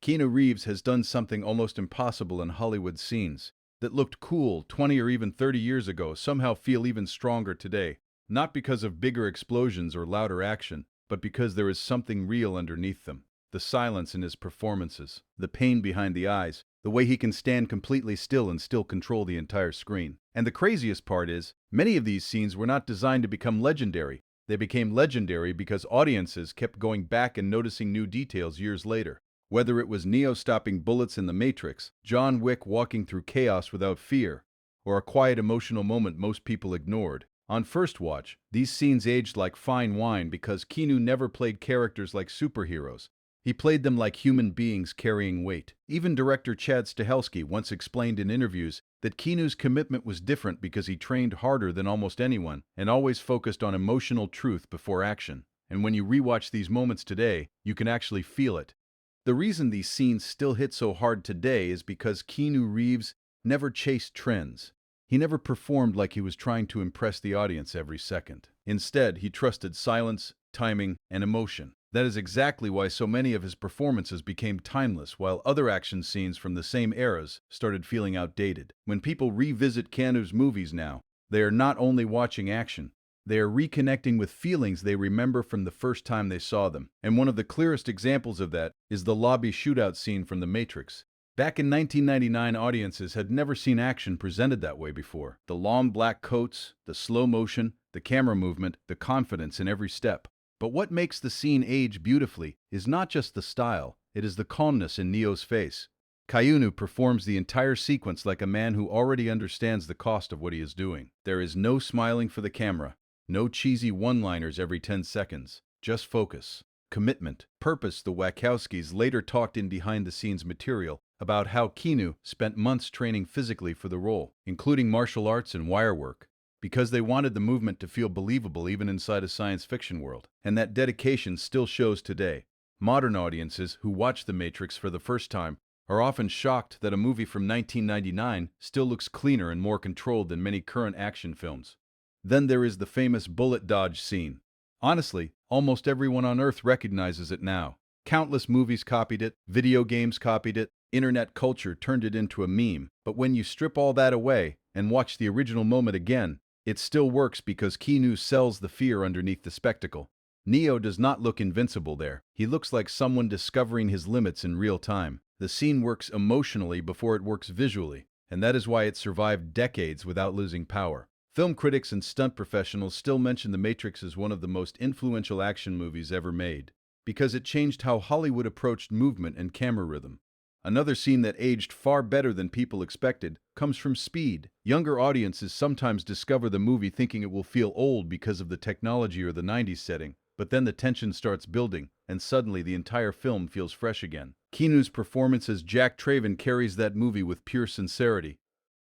Keanu Reeves has done something almost impossible in Hollywood scenes that looked cool 20 or even 30 years ago somehow feel even stronger today, not because of bigger explosions or louder action, but because there is something real underneath them. The silence in his performances, the pain behind the eyes, the way he can stand completely still and still control the entire screen. And the craziest part is, many of these scenes were not designed to become legendary. They became legendary because audiences kept going back and noticing new details years later. Whether it was Neo stopping bullets in the Matrix, John Wick walking through chaos without fear, or a quiet emotional moment most people ignored. On first watch, these scenes aged like fine wine because Keanu never played characters like superheroes. He played them like human beings carrying weight. Even director Chad Stahelski once explained in interviews that Keanu's commitment was different because he trained harder than almost anyone and always focused on emotional truth before action. And when you rewatch these moments today, you can actually feel it. The reason these scenes still hit so hard today is because Keanu Reeves never chased trends. He never performed like he was trying to impress the audience every second. Instead, he trusted silence, timing, and emotion. That is exactly why so many of his performances became timeless, while other action scenes from the same eras started feeling outdated. When people revisit Keanu's movies now, they are not only watching action, they are reconnecting with feelings they remember from the first time they saw them. And one of the clearest examples of that is the lobby shootout scene from The Matrix. Back in 1999, audiences had never seen action presented that way before. The long black coats, the slow motion, the camera movement, the confidence in every step. But what makes the scene age beautifully is not just the style, it is the calmness in Neo's face. Keanu performs the entire sequence like a man who already understands the cost of what he is doing. There is no smiling for the camera, no cheesy one-liners every 10 seconds, just focus, commitment, purpose. The Wachowskis later talked in behind-the-scenes material about how Keanu spent months training physically for the role, including martial arts and wire work, because they wanted the movement to feel believable even inside a science fiction world. And that dedication still shows today. Modern audiences who watch The Matrix for the first time are often shocked that a movie from 1999 still looks cleaner and more controlled than many current action films. Then there is the famous bullet dodge scene. Honestly, almost everyone on Earth recognizes it now. Countless movies copied it, video games copied it, internet culture turned it into a meme. But when you strip all that away and watch the original moment again, it still works because Keanu sells the fear underneath the spectacle. Neo does not look invincible there. He looks like someone discovering his limits in real time. The scene works emotionally before it works visually, and that is why it survived decades without losing power. Film critics and stunt professionals still mention The Matrix as one of the most influential action movies ever made, because it changed how Hollywood approached movement and camera rhythm. Another scene that aged far better than people expected comes from Speed. Younger audiences sometimes discover the movie thinking it will feel old because of the technology or the 90s setting, but then the tension starts building, and suddenly the entire film feels fresh again. Keanu's performance as Jack Traven carries that movie with pure sincerity.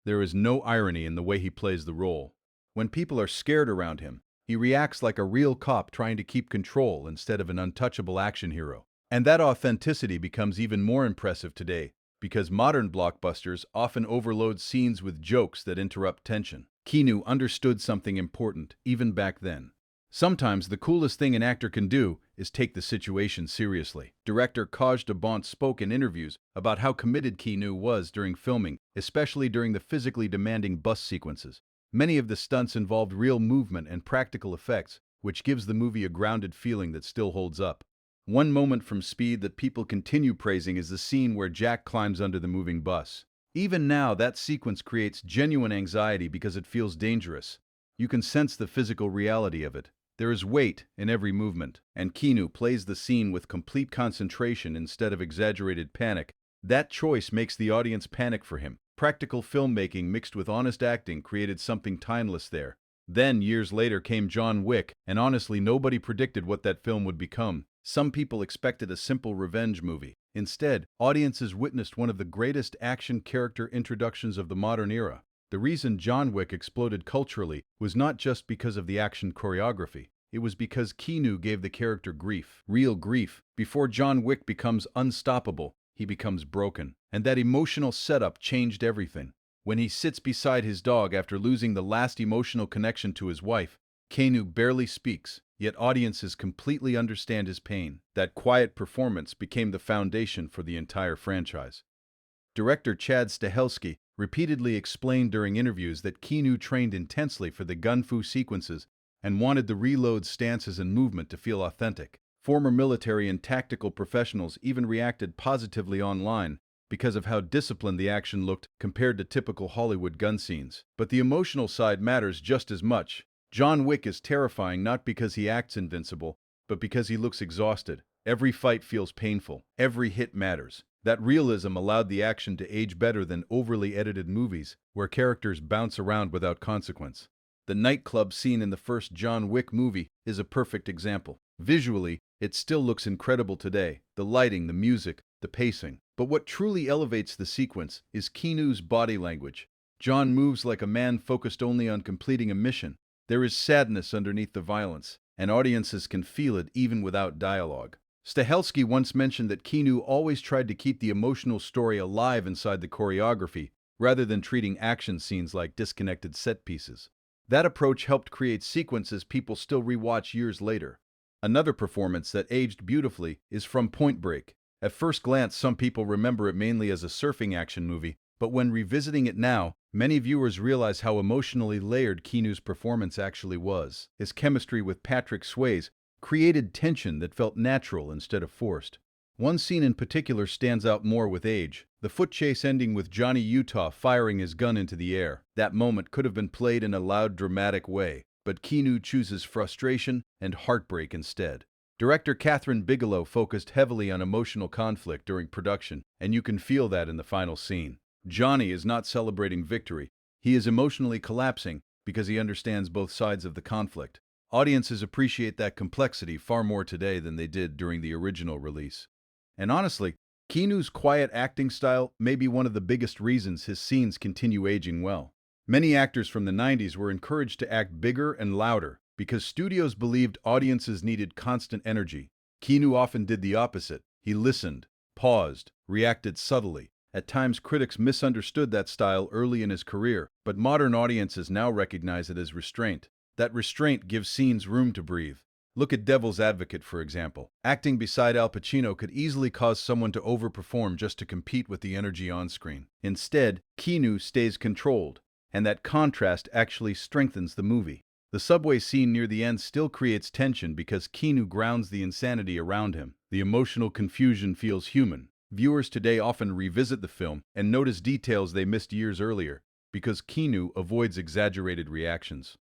There is no irony in the way he plays the role. When people are scared around him, he reacts like a real cop trying to keep control instead of an untouchable action hero. And that authenticity becomes even more impressive today, because modern blockbusters often overload scenes with jokes that interrupt tension. Keanu understood something important, even back then. Sometimes the coolest thing an actor can do is take the situation seriously. Director Kaj de Bont spoke in interviews about how committed Keanu was during filming, especially during the physically demanding bus sequences. Many of the stunts involved real movement and practical effects, which gives the movie a grounded feeling that still holds up. One moment from Speed that people continue praising is the scene where Jack climbs under the moving bus. Even now, that sequence creates genuine anxiety because it feels dangerous. You can sense the physical reality of it. There is weight in every movement, and Keanu plays the scene with complete concentration instead of exaggerated panic. That choice makes the audience panic for him. Practical filmmaking mixed with honest acting created something timeless there. Then, years later, came John Wick, and honestly, nobody predicted what that film would become. Some people expected a simple revenge movie. Instead, audiences witnessed one of the greatest action character introductions of the modern era. The reason John Wick exploded culturally was not just because of the action choreography. It was because Keanu gave the character grief, real grief. Before John Wick becomes unstoppable, he becomes broken. And that emotional setup changed everything. When he sits beside his dog after losing the last emotional connection to his wife, Keanu barely speaks. yet audiences completely understand his pain. That quiet performance became the foundation for the entire franchise. Director Chad Stahelski repeatedly explained during interviews that Keanu trained intensely for the gun-fu sequences and wanted the reload stances and movement to feel authentic. Former military and tactical professionals even reacted positively online because of how disciplined the action looked compared to typical Hollywood gun scenes. But the emotional side matters just as much. John Wick is terrifying not because he acts invincible, but because he looks exhausted. Every fight feels painful. Every hit matters. That realism allowed the action to age better than overly edited movies, where characters bounce around without consequence. The nightclub scene in the first John Wick movie is a perfect example. Visually, it still looks incredible today. The lighting, the music, the pacing. But what truly elevates the sequence is Keanu's body language. John moves like a man focused only on completing a mission. There is sadness underneath the violence, and audiences can feel it even without dialogue. Stahelski once mentioned that Keanu always tried to keep the emotional story alive inside the choreography, rather than treating action scenes like disconnected set pieces. That approach helped create sequences people still rewatch years later. Another performance that aged beautifully is from Point Break. At first glance, some people remember it mainly as a surfing action movie, but when revisiting it now, many viewers realize how emotionally layered Keanu's performance actually was. His chemistry with Patrick Swayze created tension that felt natural instead of forced. One scene in particular stands out more with age, the foot chase ending with Johnny Utah firing his gun into the air. That moment could have been played in a loud, dramatic way, but Keanu chooses frustration and heartbreak instead. Director Catherine Bigelow focused heavily on emotional conflict during production, and you can feel that in the final scene. Johnny is not celebrating victory. He is emotionally collapsing because he understands both sides of the conflict. Audiences appreciate that complexity far more today than they did during the original release. And honestly, Keanu's quiet acting style may be one of the biggest reasons his scenes continue aging well. Many actors from the 90s were encouraged to act bigger and louder because studios believed audiences needed constant energy. Keanu often did the opposite. He listened, paused, reacted subtly. At times, critics misunderstood that style early in his career, but modern audiences now recognize it as restraint. That restraint gives scenes room to breathe. Look at Devil's Advocate, for example. Acting beside Al Pacino could easily cause someone to overperform just to compete with the energy on screen. Instead, Keanu stays controlled, and that contrast actually strengthens the movie. The subway scene near the end still creates tension because Keanu grounds the insanity around him. The emotional confusion feels human. Viewers today often revisit the film and notice details they missed years earlier because Keanu avoids exaggerated reactions.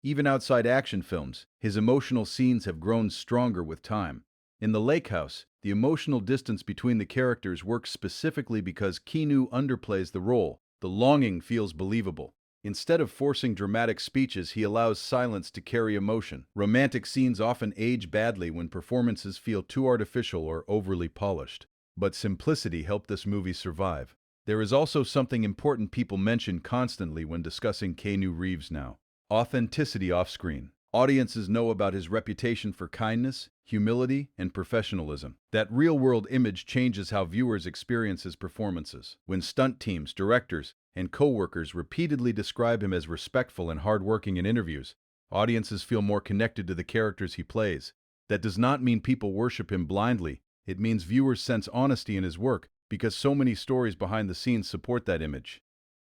Even outside action films, his emotional scenes have grown stronger with time. In The Lake House, the emotional distance between the characters works specifically because Keanu underplays the role. The longing feels believable. Instead of forcing dramatic speeches, he allows silence to carry emotion. Romantic scenes often age badly when performances feel too artificial or overly polished. But simplicity helped this movie survive. There is also something important people mention constantly when discussing Keanu Reeves now: authenticity off-screen. Audiences know about his reputation for kindness, humility, and professionalism. That real-world image changes how viewers experience his performances. When stunt teams, directors, and co-workers repeatedly describe him as respectful and hardworking in interviews, audiences feel more connected to the characters he plays. That does not mean people worship him blindly. It means viewers sense honesty in his work because so many stories behind the scenes support that image.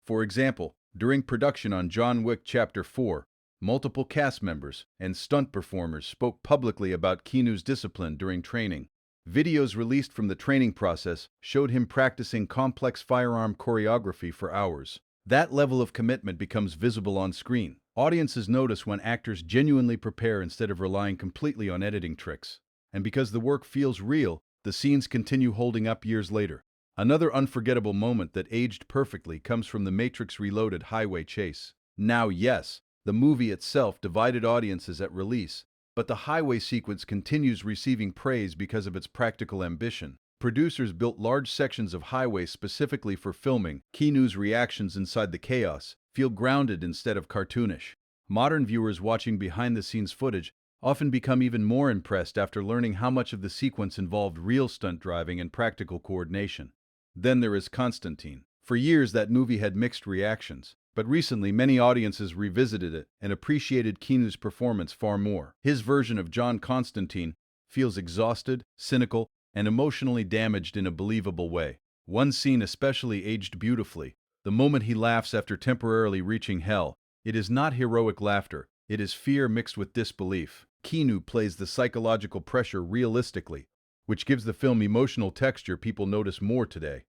For example, during production on John Wick Chapter 4, multiple cast members and stunt performers spoke publicly about Keanu's discipline during training. Videos released from the training process showed him practicing complex firearm choreography for hours. That level of commitment becomes visible on screen. Audiences notice when actors genuinely prepare instead of relying completely on editing tricks. And because the work feels real, the scenes continue holding up years later. Another unforgettable moment that aged perfectly comes from the Matrix Reloaded highway chase. Now, yes, the movie itself divided audiences at release, but the highway sequence continues receiving praise because of its practical ambition. Producers built large sections of highway specifically for filming. Keanu's reactions inside the chaos feel grounded instead of cartoonish. Modern viewers watching behind-the-scenes footage often become even more impressed after learning how much of the sequence involved real stunt driving and practical coordination. Then there is Constantine. For years, that movie had mixed reactions. But recently, many audiences revisited it and appreciated Keanu's performance far more. His version of John Constantine feels exhausted, cynical, and emotionally damaged in a believable way. One scene especially aged beautifully. The moment he laughs after temporarily reaching hell. It is not heroic laughter. It is fear mixed with disbelief. Keanu plays the psychological pressure realistically, which gives the film emotional texture people notice more today.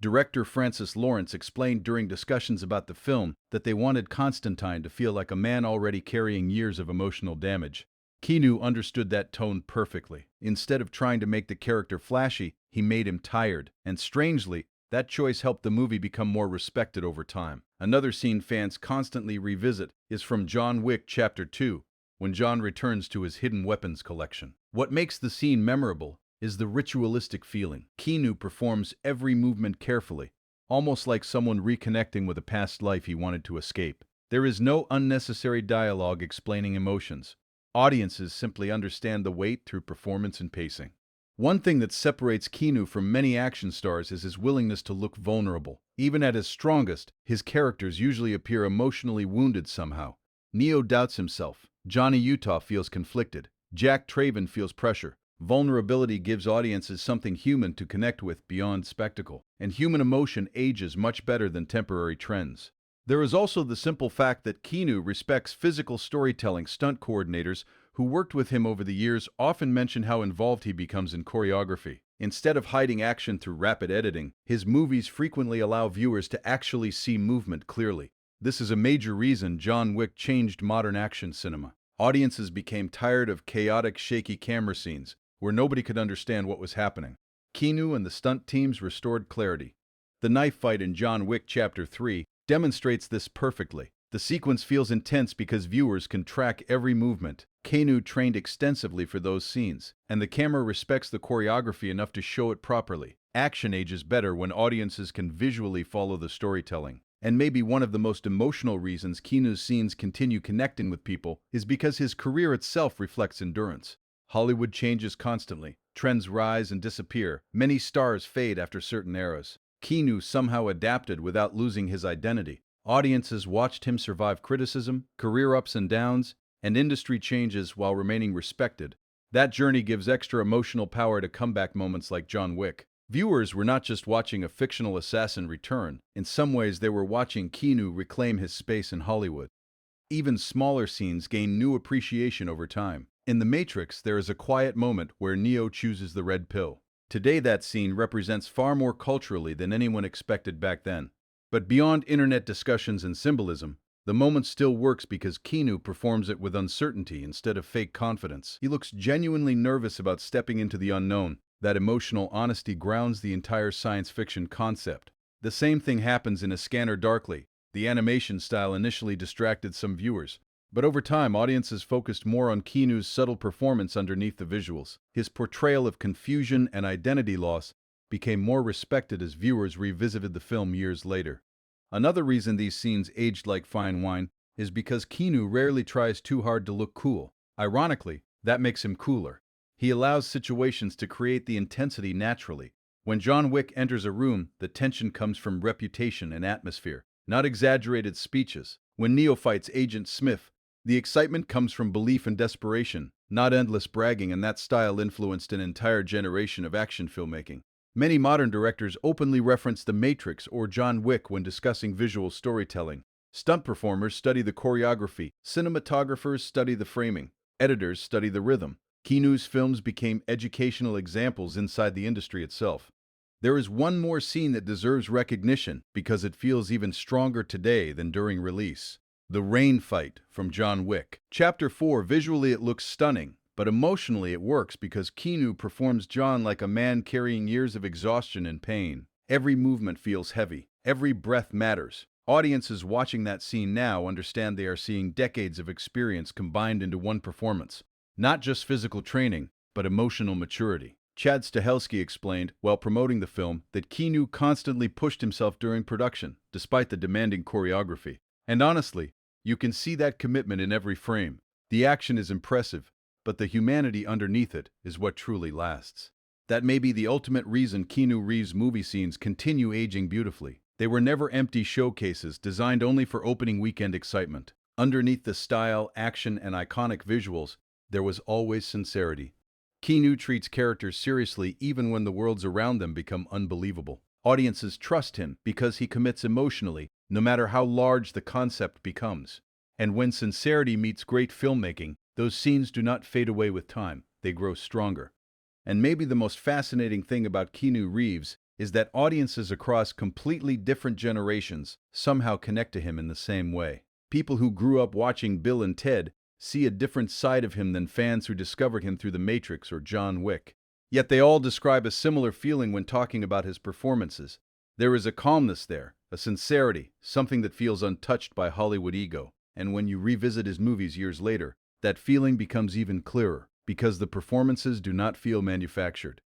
Director Francis Lawrence explained during discussions about the film that they wanted Constantine to feel like a man already carrying years of emotional damage. Keanu understood that tone perfectly. Instead of trying to make the character flashy, he made him tired, and strangely, that choice helped the movie become more respected over time. Another scene fans constantly revisit is from John Wick Chapter 2, when John returns to his hidden weapons collection. What makes the scene memorable is the ritualistic feeling. Keanu performs every movement carefully, almost like someone reconnecting with a past life he wanted to escape. There is no unnecessary dialogue explaining emotions. Audiences simply understand the weight through performance and pacing. One thing that separates Keanu from many action stars is his willingness to look vulnerable. Even at his strongest, his characters usually appear emotionally wounded somehow. Neo doubts himself. Johnny Utah feels conflicted. Jack Traven feels pressure. Vulnerability gives audiences something human to connect with beyond spectacle, and human emotion ages much better than temporary trends. There is also the simple fact that Keanu respects physical storytelling. Stunt coordinators who worked with him over the years often mention how involved he becomes in choreography. Instead of hiding action through rapid editing, his movies frequently allow viewers to actually see movement clearly. This is a major reason John Wick changed modern action cinema. Audiences became tired of chaotic, shaky camera scenes where nobody could understand what was happening. Keanu and the stunt teams restored clarity. The knife fight in John Wick Chapter 3 demonstrates this perfectly. The sequence feels intense because viewers can track every movement. Keanu trained extensively for those scenes, and the camera respects the choreography enough to show it properly. Action ages better when audiences can visually follow the storytelling. And maybe one of the most emotional reasons Keanu's scenes continue connecting with people is because his career itself reflects endurance. Hollywood changes constantly. Trends rise and disappear. Many stars fade after certain eras. Keanu somehow adapted without losing his identity. Audiences watched him survive criticism, career ups and downs, and industry changes while remaining respected. That journey gives extra emotional power to comeback moments like John Wick. Viewers were not just watching a fictional assassin return. In some ways, they were watching Keanu reclaim his space in Hollywood. Even smaller scenes gain new appreciation over time. In The Matrix, there is a quiet moment where Neo chooses the red pill. Today, that scene represents far more culturally than anyone expected back then. But beyond internet discussions and symbolism, the moment still works because Keanu performs it with uncertainty instead of fake confidence. He looks genuinely nervous about stepping into the unknown. That emotional honesty grounds the entire science fiction concept. The same thing happens in A Scanner Darkly. The animation style initially distracted some viewers, but over time audiences focused more on Keanu's subtle performance underneath the visuals. His portrayal of confusion and identity loss became more respected as viewers revisited the film years later. Another reason these scenes aged like fine wine is because Keanu rarely tries too hard to look cool. Ironically, that makes him cooler. He allows situations to create the intensity naturally. When John Wick enters a room, the tension comes from reputation and atmosphere, not exaggerated speeches. When Neo fights Agent Smith, the excitement comes from belief and desperation, not endless bragging, and that style influenced an entire generation of action filmmaking. Many modern directors openly reference The Matrix or John Wick when discussing visual storytelling. Stunt performers study the choreography, cinematographers study the framing, editors study the rhythm. Keanu's films became educational examples inside the industry itself. There is one more scene that deserves recognition because it feels even stronger today than during release. The rain fight from John Wick. Chapter 4, visually it looks stunning, but emotionally it works because Keanu performs John like a man carrying years of exhaustion and pain. Every movement feels heavy. Every breath matters. Audiences watching that scene now understand they are seeing decades of experience combined into one performance. Not just physical training, but emotional maturity. Chad Stahelski explained, while promoting the film, that Keanu constantly pushed himself during production, despite the demanding choreography. And honestly, you can see that commitment in every frame. The action is impressive, but the humanity underneath it is what truly lasts. That may be the ultimate reason Keanu Reeves' movie scenes continue aging beautifully. They were never empty showcases designed only for opening weekend excitement. Underneath the style, action, and iconic visuals, there was always sincerity. Keanu treats characters seriously even when the worlds around them become unbelievable. Audiences trust him because he commits emotionally, no matter how large the concept becomes. And when sincerity meets great filmmaking, those scenes do not fade away with time, they grow stronger. And maybe the most fascinating thing about Keanu Reeves is that audiences across completely different generations somehow connect to him in the same way. People who grew up watching Bill and Ted see a different side of him than fans who discovered him through The Matrix or John Wick. Yet they all describe a similar feeling when talking about his performances. There is a calmness there, a sincerity, something that feels untouched by Hollywood ego. And when you revisit his movies years later, that feeling becomes even clearer, because the performances do not feel manufactured.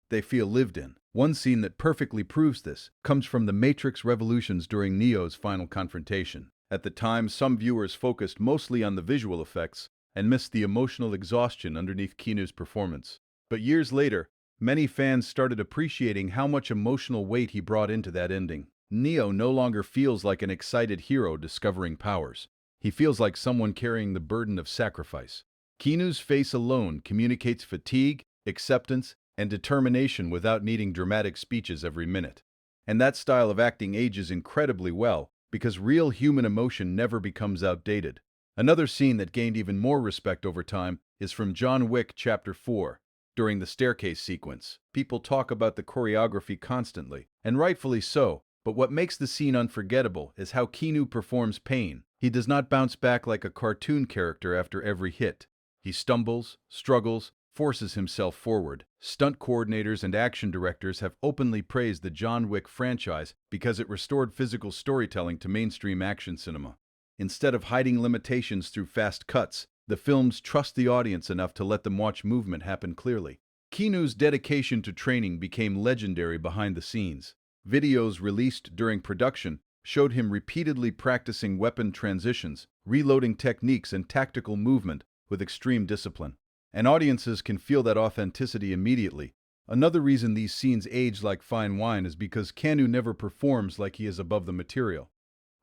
They feel lived in. One scene that perfectly proves this comes from The Matrix Revolutions during Neo's final confrontation. At the time, some viewers focused mostly on the visual effects and missed the emotional exhaustion underneath Keanu's performance. But years later, many fans started appreciating how much emotional weight he brought into that ending. Neo no longer feels like an excited hero discovering powers. He feels like someone carrying the burden of sacrifice. Keanu's face alone communicates fatigue, acceptance, and determination without needing dramatic speeches every minute. And that style of acting ages incredibly well, because real human emotion never becomes outdated. Another scene that gained even more respect over time is from John Wick Chapter 4. During the staircase sequence, people talk about the choreography constantly, and rightfully so, but what makes the scene unforgettable is how Keanu performs pain. He does not bounce back like a cartoon character after every hit. He stumbles, struggles, forces himself forward. Stunt coordinators and action directors have openly praised the John Wick franchise because it restored physical storytelling to mainstream action cinema. Instead of hiding limitations through fast cuts, the films trust the audience enough to let them watch movement happen clearly. Keanu's dedication to training became legendary behind the scenes. Videos released during production showed him repeatedly practicing weapon transitions, reloading techniques, and tactical movement with extreme discipline. And audiences can feel that authenticity immediately. Another reason these scenes age like fine wine is because Keanu never performs like he is above the material.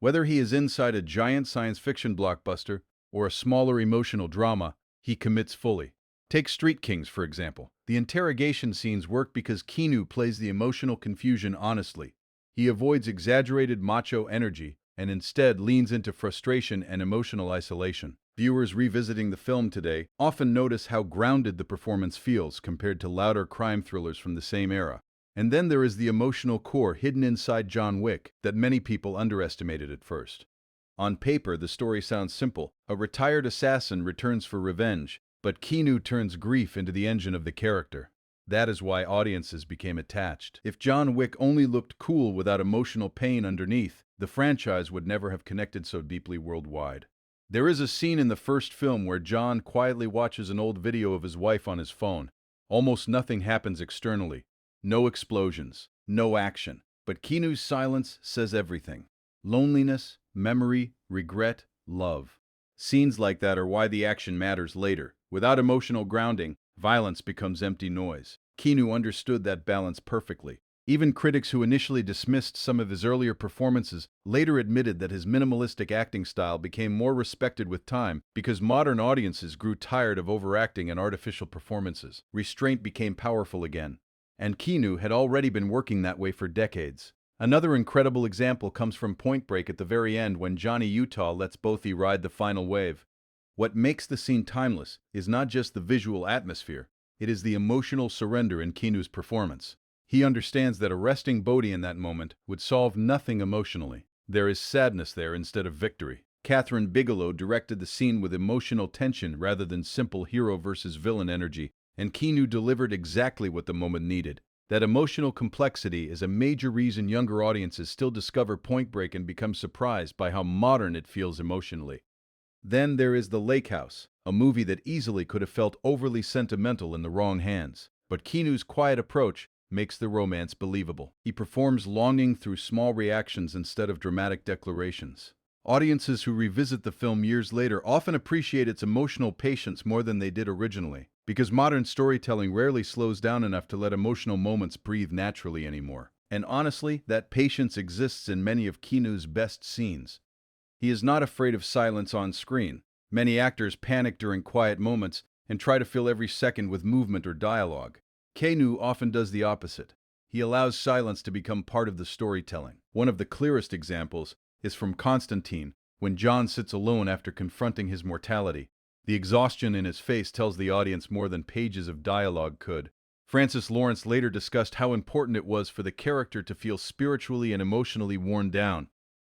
Whether he is inside a giant science fiction blockbuster or a smaller emotional drama, he commits fully. Take Street Kings, for example. The interrogation scenes work because Keanu plays the emotional confusion honestly. He avoids exaggerated macho energy and instead leans into frustration and emotional isolation. Viewers revisiting the film today often notice how grounded the performance feels compared to louder crime thrillers from the same era. And then there is the emotional core hidden inside John Wick that many people underestimated at first. On paper, the story sounds simple. A retired assassin returns for revenge, but Keanu turns grief into the engine of the character. That is why audiences became attached. If John Wick only looked cool without emotional pain underneath, the franchise would never have connected so deeply worldwide. There is a scene in the first film where John quietly watches an old video of his wife on his phone. Almost nothing happens externally. No explosions, no action. But Keanu's silence says everything. Loneliness, memory, regret, love. Scenes like that are why the action matters later. Without emotional grounding, violence becomes empty noise. Keanu understood that balance perfectly. Even critics who initially dismissed some of his earlier performances later admitted that his minimalistic acting style became more respected with time because modern audiences grew tired of overacting and artificial performances. Restraint became powerful again. And Keanu had already been working that way for decades. Another incredible example comes from Point Break at the very end when Johnny Utah lets Bothie ride the final wave. What makes the scene timeless is not just the visual atmosphere, it is the emotional surrender in Keanu's performance. He understands that arresting Bodhi in that moment would solve nothing emotionally. There is sadness there instead of victory. Catherine Bigelow directed the scene with emotional tension rather than simple hero versus villain energy, and Keanu delivered exactly what the moment needed. That emotional complexity is a major reason younger audiences still discover Point Break and become surprised by how modern it feels emotionally. Then there is The Lake House, a movie that easily could have felt overly sentimental in the wrong hands. But Keanu's quiet approach makes the romance believable. He performs longing through small reactions instead of dramatic declarations. Audiences who revisit the film years later often appreciate its emotional patience more than they did originally, because modern storytelling rarely slows down enough to let emotional moments breathe naturally anymore. And honestly, that patience exists in many of Keanu's best scenes. He is not afraid of silence on screen. Many actors panic during quiet moments and try to fill every second with movement or dialogue. Keanu often does the opposite. He allows silence to become part of the storytelling. One of the clearest examples is from Constantine, when John sits alone after confronting his mortality. The exhaustion in his face tells the audience more than pages of dialogue could. Francis Lawrence later discussed how important it was for the character to feel spiritually and emotionally worn down.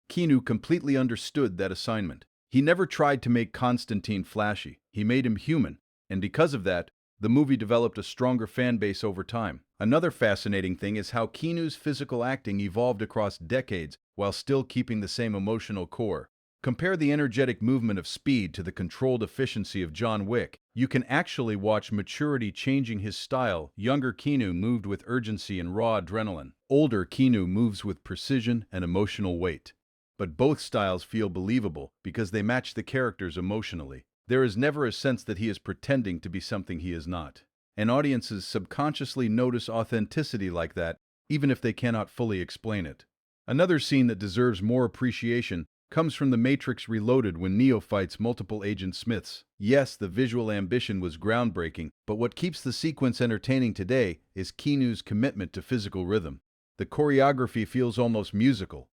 Keanu completely understood that assignment. He never tried to make Constantine flashy. He made him human, and because of that, the movie developed a stronger fan base over time. Another fascinating thing is how Keanu's physical acting evolved across decades while still keeping the same emotional core. Compare the energetic movement of Speed to the controlled efficiency of John Wick. You can actually watch maturity changing his style. Younger Keanu moved with urgency and raw adrenaline. Older Keanu moves with precision and emotional weight. But both styles feel believable because they match the characters emotionally. There is never a sense that he is pretending to be something he is not. And audiences subconsciously notice authenticity like that, even if they cannot fully explain it. Another scene that deserves more appreciation comes from The Matrix Reloaded when Neo fights multiple Agent Smiths. Yes, the visual ambition was groundbreaking, but what keeps the sequence entertaining today is Keanu's commitment to physical rhythm. The choreography feels almost musical.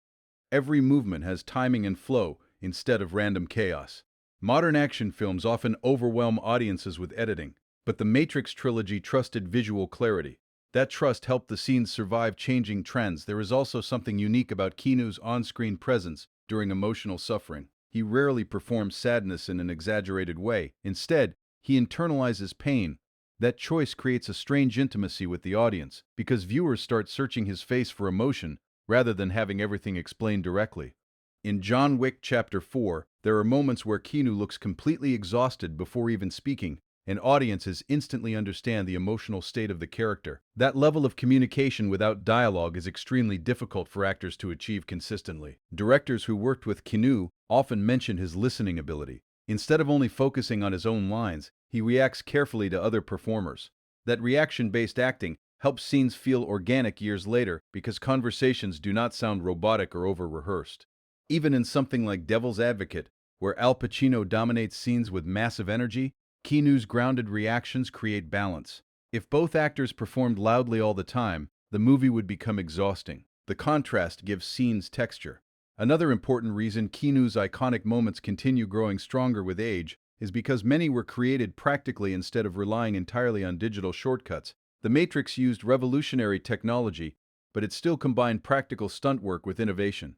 Every movement has timing and flow instead of random chaos. Modern action films often overwhelm audiences with editing, but the Matrix trilogy trusted visual clarity. That trust helped the scenes survive changing trends. There is also something unique about Keanu's on-screen presence during emotional suffering. He rarely performs sadness in an exaggerated way. Instead, he internalizes pain. That choice creates a strange intimacy with the audience, because viewers start searching his face for emotion rather than having everything explained directly. In John Wick Chapter 4, there are moments where Keanu looks completely exhausted before even speaking, and audiences instantly understand the emotional state of the character. That level of communication without dialogue is extremely difficult for actors to achieve consistently. Directors who worked with Keanu often mention his listening ability. Instead of only focusing on his own lines, he reacts carefully to other performers. That reaction-based acting helps scenes feel organic years later because conversations do not sound robotic or over-rehearsed. Even in something like Devil's Advocate, where Al Pacino dominates scenes with massive energy, Keanu's grounded reactions create balance. If both actors performed loudly all the time, the movie would become exhausting. The contrast gives scenes texture. Another important reason Keanu's iconic moments continue growing stronger with age is because many were created practically instead of relying entirely on digital shortcuts. The Matrix used revolutionary technology, but it still combined practical stunt work with innovation.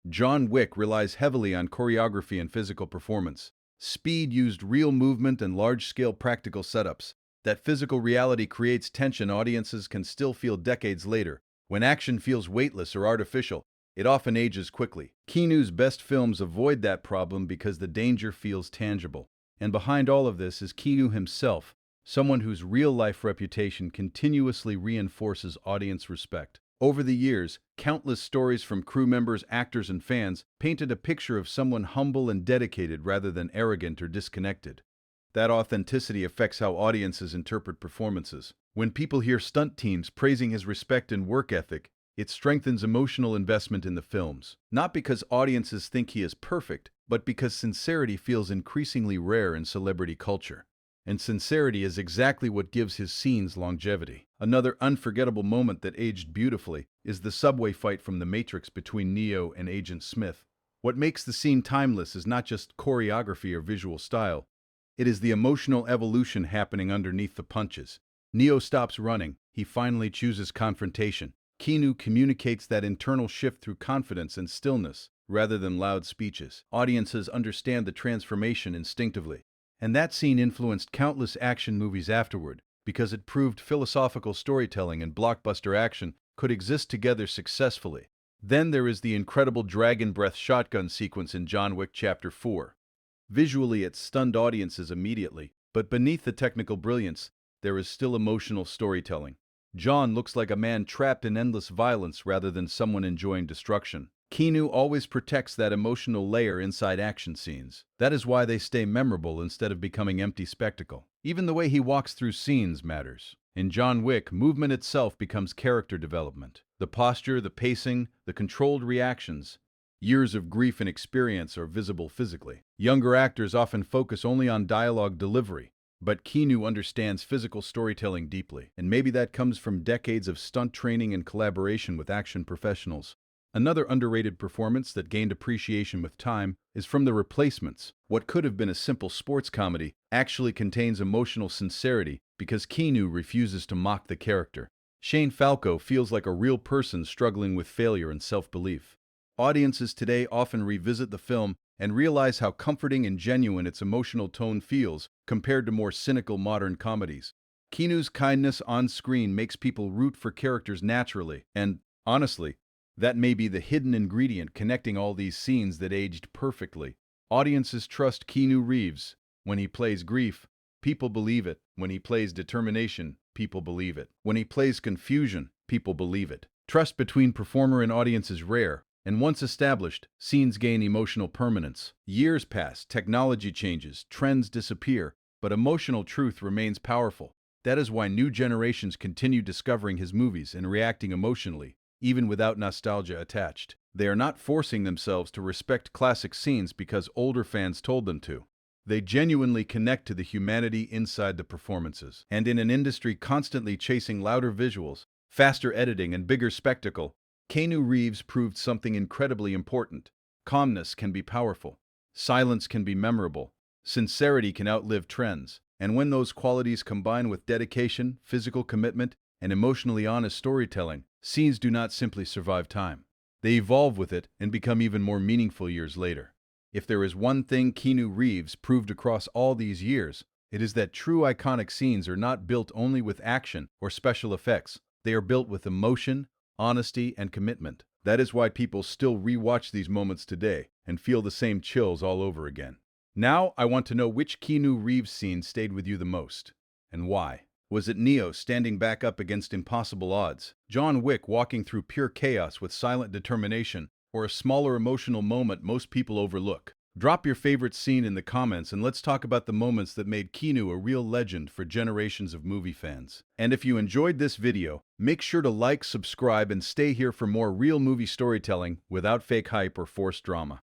John Wick relies heavily on choreography and physical performance. Speed used real movement and large-scale practical setups. That physical reality creates tension audiences can still feel decades later. When action feels weightless or artificial, it often ages quickly. Keanu's best films avoid that problem because the danger feels tangible. And behind all of this is Keanu himself, someone whose real-life reputation continuously reinforces audience respect. Over the years, countless stories from crew members, actors, and fans painted a picture of someone humble and dedicated rather than arrogant or disconnected. That authenticity affects how audiences interpret performances. When people hear stunt teams praising his respect and work ethic, it strengthens emotional investment in the films. Not because audiences think he is perfect, but because sincerity feels increasingly rare in celebrity culture. And sincerity is exactly what gives his scenes longevity. Another unforgettable moment that aged beautifully is the subway fight from The Matrix between Neo and Agent Smith. What makes the scene timeless is not just choreography or visual style. It is the emotional evolution happening underneath the punches. Neo stops running. He finally chooses confrontation. Keanu communicates that internal shift through confidence and stillness, rather than loud speeches. Audiences understand the transformation instinctively. And that scene influenced countless action movies afterward, because it proved philosophical storytelling and blockbuster action could exist together successfully. Then there is the incredible dragon breath shotgun sequence in John Wick Chapter 4. Visually, it stunned audiences immediately, but beneath the technical brilliance, there is still emotional storytelling. John looks like a man trapped in endless violence rather than someone enjoying destruction. Keanu always protects that emotional layer inside action scenes. That is why they stay memorable instead of becoming empty spectacle. Even the way he walks through scenes matters. In John Wick, movement itself becomes character development. The posture, the pacing, the controlled reactions. Years of grief and experience are visible physically. Younger actors often focus only on dialogue delivery, but Keanu understands physical storytelling deeply, and maybe that comes from decades of stunt training and collaboration with action professionals. Another underrated performance that gained appreciation with time is from The Replacements. What could have been a simple sports comedy actually contains emotional sincerity because Keanu refuses to mock the character. Shane Falco feels like a real person struggling with failure and self-belief. Audiences today often revisit the film and realize how comforting and genuine its emotional tone feels compared to more cynical modern comedies. Keanu's kindness on screen makes people root for characters naturally, and, honestly, that may be the hidden ingredient connecting all these scenes that aged perfectly. Audiences trust Keanu Reeves. When he plays grief, people believe it. When he plays determination, people believe it. When he plays confusion, people believe it. Trust between performer and audience is rare, and once established, scenes gain emotional permanence. Years pass, technology changes, trends disappear, but emotional truth remains powerful. That is why new generations continue discovering his movies and reacting emotionally, even without nostalgia attached. They are not forcing themselves to respect classic scenes because older fans told them to. They genuinely connect to the humanity inside the performances. And in an industry constantly chasing louder visuals, faster editing, and bigger spectacle, Keanu Reeves proved something incredibly important. Calmness can be powerful. Silence can be memorable. Sincerity can outlive trends. And when those qualities combine with dedication, physical commitment, and emotionally honest storytelling, scenes do not simply survive time. They evolve with it and become even more meaningful years later. If there is one thing Keanu Reeves proved across all these years, it is that true iconic scenes are not built only with action or special effects. They are built with emotion, honesty, and commitment. That is why people still rewatch these moments today and feel the same chills all over again. Now, I want to know which Keanu Reeves scene stayed with you the most, and why. Was it Neo standing back up against impossible odds, John Wick walking through pure chaos with silent determination, or a smaller emotional moment most people overlook? Drop your favorite scene in the comments and let's talk about the moments that made Keanu a real legend for generations of movie fans. And if you enjoyed this video, make sure to like, subscribe, and stay here for more real movie storytelling without fake hype or forced drama.